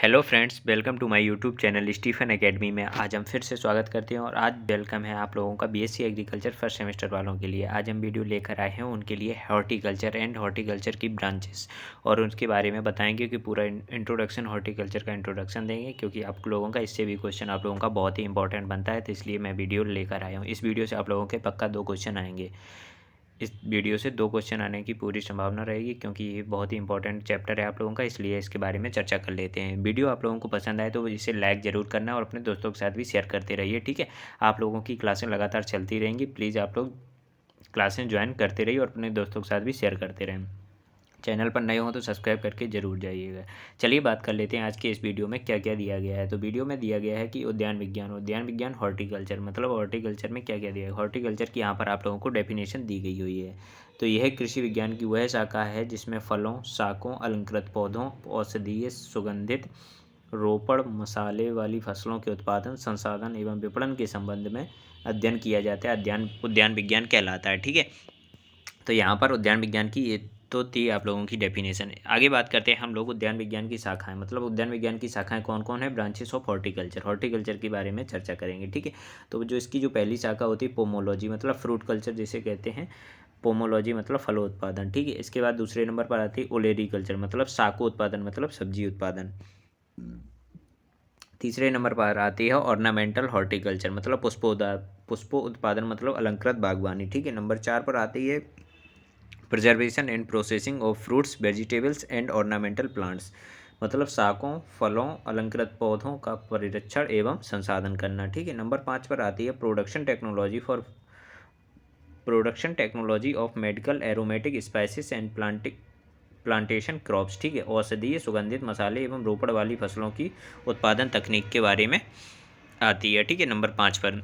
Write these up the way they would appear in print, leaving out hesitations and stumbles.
Hello friends, welcome to my YouTube channel Stephen Academy में। आज हम फिर से स्वागत करते हैं और आज वेलकम है आप लोगों का बीएससी एग्रीकल्चर फर्स्ट सेमेस्टर वालों के लिए। आज हम वीडियो लेकर आए हैं उनके लिए हॉर्टिकल्चर एंड हॉर्टिकल्चर की ब्रांचेस और उसके बारे में बताएंगे कि पूरा इंट्रोडक्शन हॉर्टिकल्चर का इंट्रोडक्शन देंगे, क्योंकि आप लोगों का इससे भी क्वेश्चन आप लोगों का बहुत ही इंपॉर्टेंट बनता है। तो इसलिए मैं वीडियो लेकर आया हूँ। इस वीडियो से आप लोगों के पक्का 2 क्वेश्चन आएंगे। इस वीडियो से 2 क्वेश्चन आने की पूरी संभावना रहेगी, क्योंकि ये बहुत ही इंपॉर्टेंट चैप्टर है आप लोगों का, इसलिए इसके बारे में चर्चा कर लेते हैं। वीडियो आप लोगों को पसंद आए तो इसे लाइक ज़रूर करना और अपने दोस्तों के साथ भी शेयर करते रहिए, ठीक है। आप लोगों की क्लासें लगातार चलती रहेंगी, प्लीज़ आप लोग क्लासें ज्वाइन करते रहिए और अपने दोस्तों के साथ भी शेयर करते रहें। चैनल पर नए हो तो सब्सक्राइब करके ज़रूर जाइएगा। चलिए बात कर लेते हैं आज के इस वीडियो में क्या क्या दिया गया है। तो वीडियो में दिया गया है कि उद्यान विज्ञान हॉर्टिकल्चर, मतलब हॉर्टिकल्चर में क्या क्या दिया है। हॉर्टिकल्चर की यहाँ पर आप लोगों को डेफिनेशन दी गई हुई है। तो यह कृषि विज्ञान की वह शाखा है जिसमें फलों, शाकों, अलंकृत पौधों, औषधीय, सुगंधित, रोपड़, मसाले वाली फसलों के उत्पादन, संसाधन एवं विपणन के संबंध में अध्ययन किया जाता है। उद्यान विज्ञान कहलाता है, ठीक है। तो यहाँ पर उद्यान विज्ञान की ये तो थी आप लोगों की डेफिनेशन। आगे बात करते हैं हम लोग उद्यान विज्ञान की शाखाएं, मतलब उद्यान विज्ञान की शाखाएं कौन कौन है। ब्रांचेस ऑफ हॉर्टिकल्चर के बारे में चर्चा करेंगे, ठीक है। तो जो इसकी जो पहली शाखा होती है पोमोलॉजी, मतलब फ्रूट कल्चर जिसे कहते हैं। पोमोलॉजी मतलब फलोत्पादन, ठीक है। इसके बाद दूसरे नंबर पर आती है ओलेरीकल्चर, मतलब शाको उत्पादन, मतलब सब्जी उत्पादन। तीसरे नंबर पर आती है ऑर्नामेंटल हॉर्टिकल्चर, मतलब पुष्पो उत्पादन, मतलब अलंकृत बागवानी, ठीक है। नंबर 4 पर आती है preservation and processing of fruits, vegetables and ornamental plants, मतलब शाकों, फलों, अलंकृत पौधों का परिरक्षण एवं संसाधन करना, ठीक है। नंबर 5 पर आती है production technology of medical aromatic spices and plantation crops, ठीक है। औषधीय, सुगंधित, मसाले एवं रोपड़ वाली फसलों की उत्पादन तकनीक के बारे में आती है, ठीक है, नंबर 5 पर।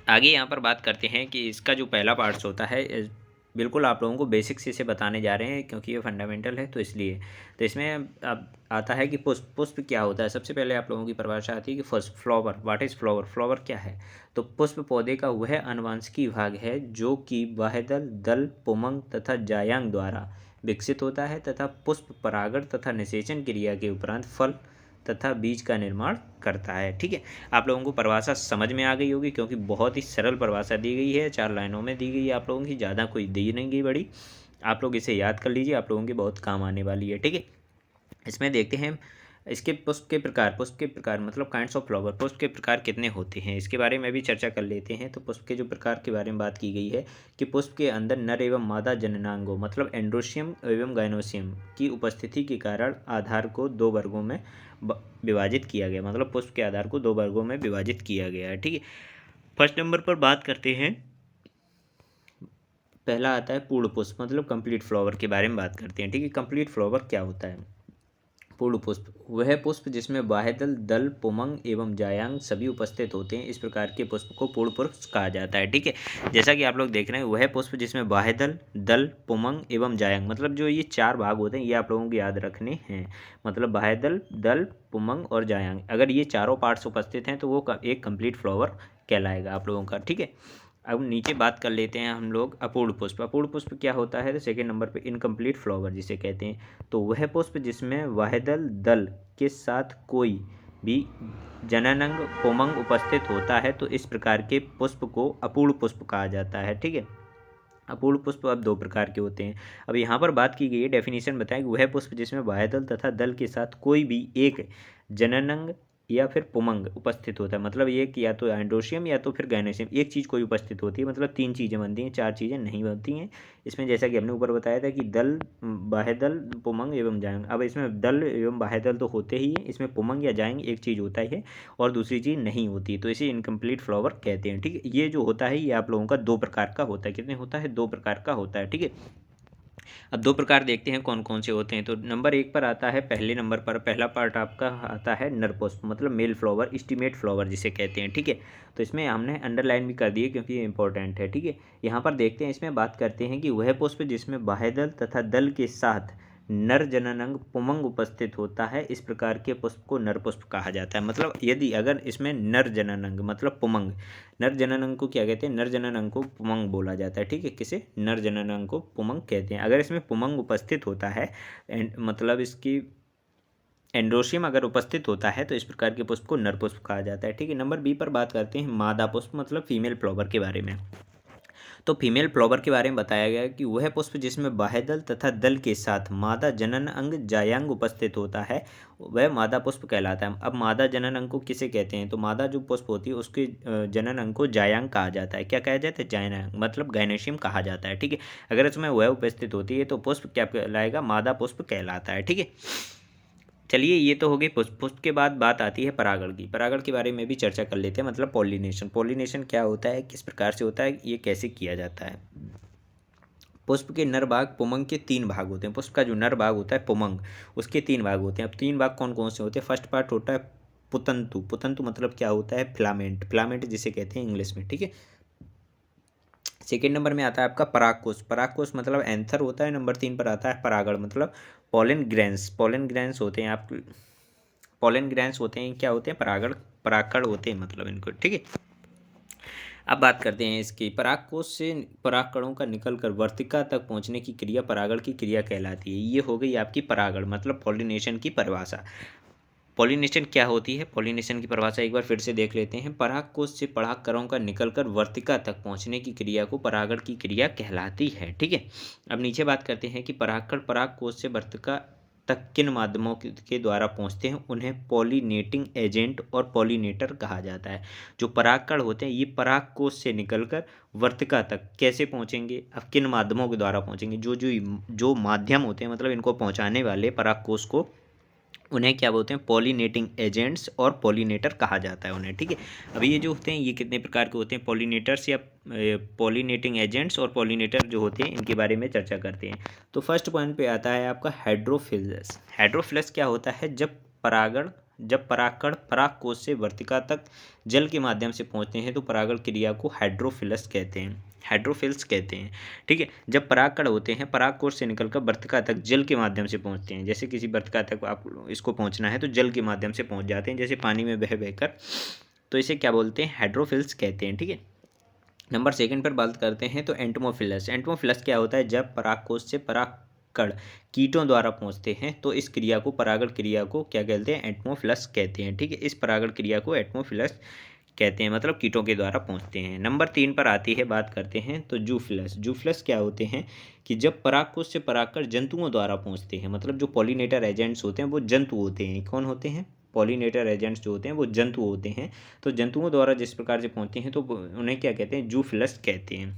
आगे यहाँ पर बात करते हैं कि इसका जो पहला पार्ट्स होता है, बिल्कुल आप लोगों को बेसिक से इसे बताने जा रहे हैं, क्योंकि ये फंडामेंटल है, तो इसलिए। तो इसमें अब आता है कि पुष्प क्या होता है। सबसे पहले आप लोगों की परिभाषा आती है कि first flower, what is flower, flower क्या है। तो पुष्प पौधे का वह आनुवंशिकी विभाग है जो कि बाह्यदल, दल, पुमंग तथा जायांग द्वारा विकसित होता है तथा पुष्प परागण तथा निषेचन क्रिया के उपरांत फल तथा बीज का निर्माण करता है, ठीक है। आप लोगों को परिभाषा समझ में आ गई होगी, क्योंकि बहुत ही सरल परिभाषा दी गई है, 4 लाइनों में दी गई है आप लोगों की, ज़्यादा कोई दी नहीं गई बड़ी। आप लोग इसे याद कर लीजिए, आप लोगों के बहुत काम आने वाली है, ठीक है। इसमें देखते हैं इसके पुष्प के प्रकार मतलब काइंड्स ऑफ फ्लावर, पुष्प के प्रकार कितने होते हैं, इसके बारे में भी चर्चा कर लेते हैं। तो पुष्प के जो प्रकार के बारे में बात की गई है कि पुष्प के अंदर नर एवं मादा जननांगों, मतलब एंड्रोशियम एवं गाइनोसियम की उपस्थिति के कारण आधार को 2 वर्गों में विभाजित किया गया, मतलब पुष्प के आधार को 2 वर्गों में विभाजित किया गया है, ठीक है। फर्स्ट नंबर पर बात करते हैं, पहला आता है पूर्ण पुष्प, मतलब कंप्लीट फ्लावर के बारे में बात करते हैं, ठीक है। कंप्लीट फ्लावर क्या होता है। पूर्ण पुष्प वह पुष्प जिसमें बाह्यदल, दल, पुमंग एवं जायांग सभी उपस्थित होते हैं, इस प्रकार के पुष्प को पूर्ण पुष्प कहा जाता है, ठीक है। जैसा कि आप लोग देख रहे हैं, वह पुष्प जिसमें बाह्यदल, दल, पुमंग एवं जायांग, मतलब जो ये 4 भाग होते हैं, ये आप लोगों को याद रखने हैं। मतलब बाह्यदल, दल, पुमंग और जायांग, अगर ये चारों पार्ट्स उपस्थित हैं तो वो एक कंप्लीट फ्लावर कहलाएगा आप लोगों का, ठीक है। अब नीचे बात कर लेते हैं हम लोग अपूर्ण पुष्प। अपूर्ण पुष्प क्या होता है, तो सेकेंड नंबर पे इनकम्प्लीट फ्लावर जिसे कहते हैं। तो वह पुष्प जिसमें बाह्यदल, दल के साथ कोई भी जननांग, पुमंग उपस्थित होता है, तो इस प्रकार के पुष्प को अपूर्ण पुष्प कहा जाता है, ठीक है। अपूर्ण पुष्प अब 2 प्रकार के होते हैं। अब यहाँ पर बात की गई है, डेफिनेशन बताएं कि वह पुष्प जिसमें बाह्यदल तथा दल के साथ कोई भी एक जननांग या फिर पुमंग उपस्थित होता है, मतलब एक या तो एंड्रोशियम या तो फिर गायनेशियम, एक चीज़ कोई उपस्थित होती है, मतलब 3 चीज़ें बनती हैं, 4 चीज़ें नहीं बनती हैं। इसमें जैसा कि हमने ऊपर बताया था कि दल, बाह्यदल, पुमंग एवं जायंग। अब इसमें दल एवं बाह्यदल तो होते ही हैं, इसमें पुमंग या जायंग एक चीज़ होता है और दूसरी चीज़ नहीं होती, तो इसे इनकम्प्लीट फ्लावर कहते हैं, ठीक है। ये जो होता है ये आप लोगों का 2 प्रकार का होता है। कितने होता है, 2 प्रकार का होता है, ठीक है। अब 2 प्रकार देखते हैं कौन कौन से होते हैं। तो नंबर 1 पर आता है, पहले नंबर पर पहला पार्ट आपका आता है नर पुष्प, मतलब मेल फ्लावर, एस्टीमेट फ्लावर जिसे कहते हैं, ठीक है। तो इसमें हमने अंडरलाइन भी कर दी है क्योंकि ये इंपॉर्टेंट है, ठीक है। यहाँ पर देखते हैं, इसमें बात करते हैं कि वह पुष्प जिसमें बाह्यदल तथा दल के साथ नर जननांग, पुमंग उपस्थित होता है, इस प्रकार के पुष्प को नर पुष्प कहा जाता है। मतलब यदि अगर इसमें नर जननांग मतलब पुमंग, नर जननांग को क्या कहते हैं, नर जननांग को पुमंग बोला जाता है, ठीक है। किसे, नर जननांग को पुमंग कहते हैं। अगर इसमें पुमंग उपस्थित होता है मतलब इसकी एंड्रोशियम अगर उपस्थित होता है तो इस प्रकार के पुष्प को नर पुष्प कहा जाता है। ठीक है, नंबर बी पर बात करते हैं मादा पुष्प मतलब फीमेल फ्लावर के बारे में। तो फीमेल फ्लावर के बारे में बताया गया है कि वह पुष्प जिसमें बाह्य तथा दल के साथ मादा जनन अंग जायांग उपस्थित होता है वह मादा पुष्प कहलाता है। अब मादा जनन अंग को किसे कहते हैं, तो मादा जो पुष्प होती है उसके जनन अंग को जायांग कहा जाता है। क्या कहा जाता है, जायांग मतलब गायनेशियम कहा जाता है। ठीक है, अगर इसमें वह उपस्थित होती है तो पुष्प क्या कहलाएगा, मादा पुष्प कहलाता है। ठीक है, चलिए ये तो हो गई पुष्प। पुष्प के बाद बात आती है परागण की। परागण के बारे में भी चर्चा कर लेते हैं, मतलब पॉलिनेशन। पॉलिनेशन क्या होता है, किस प्रकार से होता है, ये कैसे किया जाता है। पुष्प के नर भाग पुमंग के 3 भाग होते हैं। पुष्प का जो नर भाग होता है पुमंग, उसके 3 भाग होते हैं। अब 3 भाग कौन कौन से होते हैं, फर्स्ट पार्ट होता है पुतंतु। पुतंतु मतलब क्या होता है, फिलामेंट। फिलामेंट जिसे कहते हैं इंग्लिश में। ठीक है, सेकेंड नंबर में आता है आपका परागकोश। परागकोश मतलब एंथर होता है। नंबर 3 पर आता है परागण मतलब पोलन ग्रैंस। पोलन ग्रैंस होते हैं आप, पोलन ग्रैंस होते हैं, क्या होते हैं, परागण परागकण होते हैं मतलब इनको। ठीक है, अब बात करते हैं इसकी। परागकोश से परागकणों का निकलकर वर्तिका तक पहुंचने की क्रिया परागण की क्रिया कहलाती है। ये हो गई आपकी परागण मतलब पॉलिनेशन की परिभाषा। पॉलिनेशन क्या होती है, पॉलिनेशन की परिभाषा एक बार फिर से देख लेते हैं। परागकोश से परागकणों का निकलकर वर्तिका तक पहुंचने की क्रिया को परागण की क्रिया कहलाती है। ठीक है, अब नीचे बात करते हैं कि परागकण परागकोश से वर्तिका तक किन माध्यमों के द्वारा पहुंचते हैं, उन्हें पॉलिनेटिंग एजेंट और पॉलिनेटर कहा जाता है। जो परागकण होते हैं ये परागकोश से निकलकर वर्तिका तक कैसे पहुंचेंगे, अब किन माध्यमों के द्वारा पहुंचेंगे, जो माध्यम होते हैं मतलब इनको पहुंचाने वाले परागकोश को, उन्हें क्या बोलते हैं, पॉलिनेटिंग एजेंट्स और पॉलिनेटर कहा जाता है उन्हें। ठीक है, अब ये जो होते हैं ये कितने प्रकार के होते हैं, पॉलिनेटर्स या पॉलिनेटिंग एजेंट्स और पॉलिनेटर जो होते हैं इनके बारे में चर्चा करते हैं। तो फर्स्ट पॉइंट पे आता है आपका हाइड्रोफिलस। हाइड्रोफिलस क्या होता है, जब परागकण परागकोश से वर्तिका तक जल के माध्यम से पहुंचते हैं तो परागण क्रिया को हाइड्रोफिलस कहते हैं, हाइड्रोफिल्स कहते हैं। ठीक है, जब परागकण होते हैं परागकोश से निकलकर वर्तिका तक जल के माध्यम से पहुंचते हैं। जैसे किसी वर्तिका तक आप इसको पहुंचना है तो जल के माध्यम से पहुंच जाते हैं, जैसे पानी में बह बहकर, तो इसे क्या बोलते हैं, हाइड्रोफिल्स कहते हैं। ठीक है, नंबर सेकंड पर बात करते हैं तो एंटोमोफिलस। एंटोमोफिलस क्या होता है, जब परागकोश से परागकण कीटों द्वारा पहुंचते हैं तो इस क्रिया को, परागण क्रिया को क्या कहते हैं, एंटोमोफिलस कहते हैं। ठीक है, इस परागण क्रिया को एंटोमोफिलस कहते हैं, मतलब कीटों के द्वारा पहुंचते हैं। नंबर 3 पर आती है, बात करते हैं तो जूफिलस। जूफिलस क्या होते हैं कि जब परागकोश से परागकण जंतुओं द्वारा पहुंचते हैं, मतलब जो पॉलिनेटर एजेंट्स होते हैं वो जंतु होते हैं। कौन होते हैं, पॉलिनेटर एजेंट्स जो होते हैं वो जंतु होते हैं। तो जंतुओं द्वारा जिस प्रकार से पहुंचते हैं तो उन्हें क्या कहते हैं, जूफिलस कहते हैं।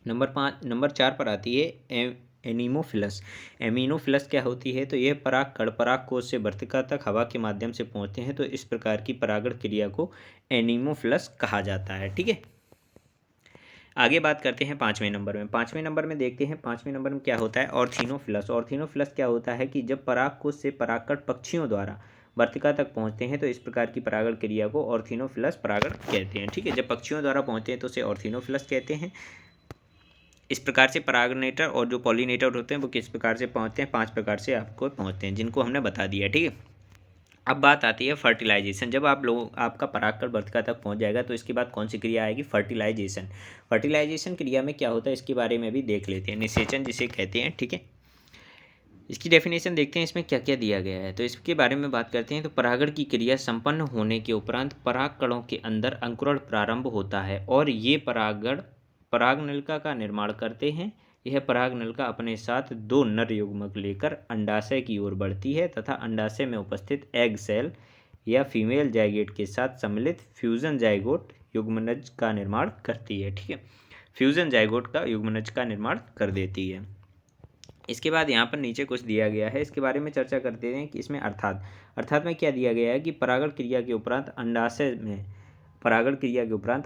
नंबर 4 पर आती है एनीमोफिलस। एमिनोफिलस क्या होती है, तो यह परागकण परागकोश से वर्तिका तक हवा के माध्यम से पहुंचते हैं तो इस प्रकार की परागण क्रिया को एनीमोफिलस कहा जाता है। ठीक है, आगे बात करते हैं 5वें नंबर में। 5वें नंबर में देखते हैं 5वें नंबर में क्या होता है, ऑर्थिनोफिलस। ऑर्थिनोफिलस क्या होता है कि जब परागकोश से परागकण पक्षियों द्वारा वर्तिका तक पहुंचते हैं तो इस प्रकार की परागण क्रिया को ऑर्थिनोफिलस परागण कहते हैं। ठीक है, जब पक्षियों द्वारा पहुंचते हैं तो उसे ऑर्थिनोफिलस कहते हैं। इस प्रकार से परागनेटर और जो पॉलिनेटर होते हैं वो किस प्रकार से पहुंचते हैं, 5 प्रकार से आपको पहुंचते हैं, जिनको हमने बता दिया। ठीक है, अब बात आती है फर्टिलाइजेशन। जब आपका परागकण वर्तिका तक पहुंच जाएगा तो इसके बाद कौन सी क्रिया आएगी, फर्टिलाइजेशन। फर्टिलाइजेशन क्रिया में क्या होता है इसके बारे में भी देख लेते हैं, निषेचन जिसे कहते हैं। ठीक है, इसकी डेफिनेशन देखते हैं इसमें क्या क्या दिया गया है, तो इसके बारे में बात करते हैं। तो परागण की क्रिया संपन्न होने के उपरांत परागकणों के अंदर अंकुरण प्रारंभ होता है और ये परागनलिका का निर्माण करते हैं। यह परागनलिका अपने साथ 2 नर युग्मक लेकर अंडाशय की ओर बढ़ती है तथा अंडाशय में उपस्थित एग सेल या फीमेल जाइगोट के साथ सम्मिलित फ्यूजन जाइगोट युग्मनज का निर्माण करती है। ठीक है, फ्यूजन जाइगोट का युग्मनज का निर्माण कर देती है। इसके बाद यहाँ पर नीचे कुछ दिया गया है, इसके बारे में चर्चा करते हैं कि इसमें अर्थात में क्या दिया गया है कि परागण क्रिया के उपरांत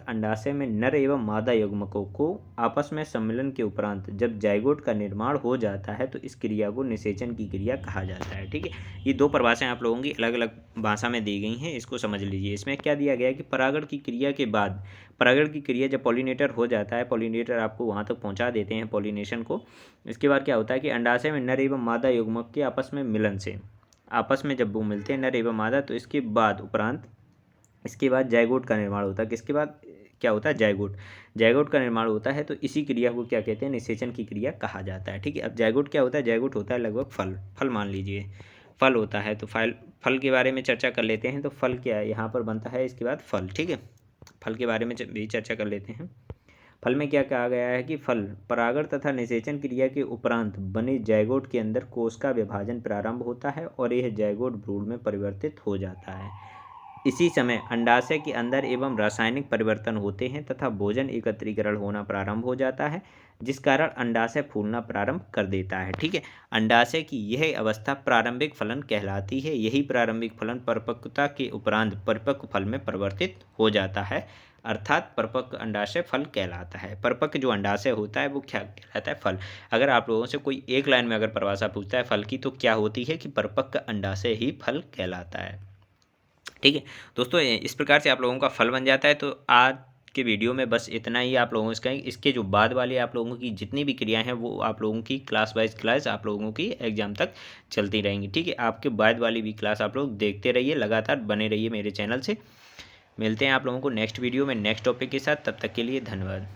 अंडाशय में नर एवं मादा युग्मकों को आपस में सम्मिलन के उपरांत जब जाइगोट का निर्माण हो जाता है तो इस क्रिया को निषेचन की क्रिया कहा जाता है। ठीक है, ये 2 परिभाषाएं आप लोगों की अलग अलग भाषा में दी गई हैं, इसको समझ लीजिए। इसमें क्या दिया गया है कि परागण की क्रिया के बाद, परागण की क्रिया जब पॉलिनेटर हो जाता है, पॉलिनेटर आपको वहाँ तक पहुँचा देते हैं पॉलिनेशन को, इसके बाद क्या होता है कि अंडाशय में नर एवं मादा युग्मक के आपस में मिलन से, आपस में जब वो मिलते हैं नर एवं मादा, तो इसके बाद जाइगोट का निर्माण होता है। किसके बाद क्या होता है, जाइगोट का निर्माण होता है। तो इसी क्रिया को क्या कहते हैं, निषेचन की क्रिया कहा जाता है। ठीक है, अब जाइगोट क्या होता है, जाइगोट होता है लगभग फल मान लीजिए फल होता है। तो फल के बारे में चर्चा कर लेते हैं। तो फल क्या है, यहाँ पर बनता है इसके बाद फल, ठीक है। फल के बारे में भी चर्चा कर लेते हैं। फल में क्या कहा गया है कि फल परागण तथा निषेचन क्रिया के उपरांत बने जैगोट के अंदर कोश का विभाजन प्रारंभ होता है और यह जैगोट भ्रूण में परिवर्तित हो जाता है। इसी समय अंडाशय के अंदर एवं रासायनिक परिवर्तन होते हैं तथा भोजन एकत्रीकरण होना प्रारंभ हो जाता है, जिस कारण अंडाशय फूलना प्रारंभ कर देता है, ठीक है। अंडाशय की यह अवस्था प्रारंभिक फलन कहलाती है। यही प्रारंभिक फलन परिपक्वता के उपरांत परिपक्व फल में परिवर्तित हो जाता है, अर्थात परिपक्व अंडाशय फल कहलाता है। परिपक्व जो अंडाशय होता है वो क्या कहलाता है, फल। अगर आप लोगों से कोई एक लाइन में अगर परिभाषा पूछता है फल की, तो क्या होती है कि परिपक्व अंडाशय ही फल कहलाता है, ठीक है। दोस्तों इस प्रकार से आप लोगों का फल बन जाता है। तो आज के वीडियो में बस इतना ही आप लोगों से, इसके जो बाद वाले आप लोगों की जितनी भी क्रियाएं हैं वो आप लोगों की क्लास वाइज क्लास आप लोगों की एग्जाम तक चलती रहेंगी, ठीक है। आपके बाद वाली भी क्लास आप लोग देखते रहिए, लगातार बने रहिए मेरे चैनल से। मिलते हैं आप लोगों को नेक्स्ट वीडियो में नेक्स्ट टॉपिक के साथ। तब तक के लिए धन्यवाद।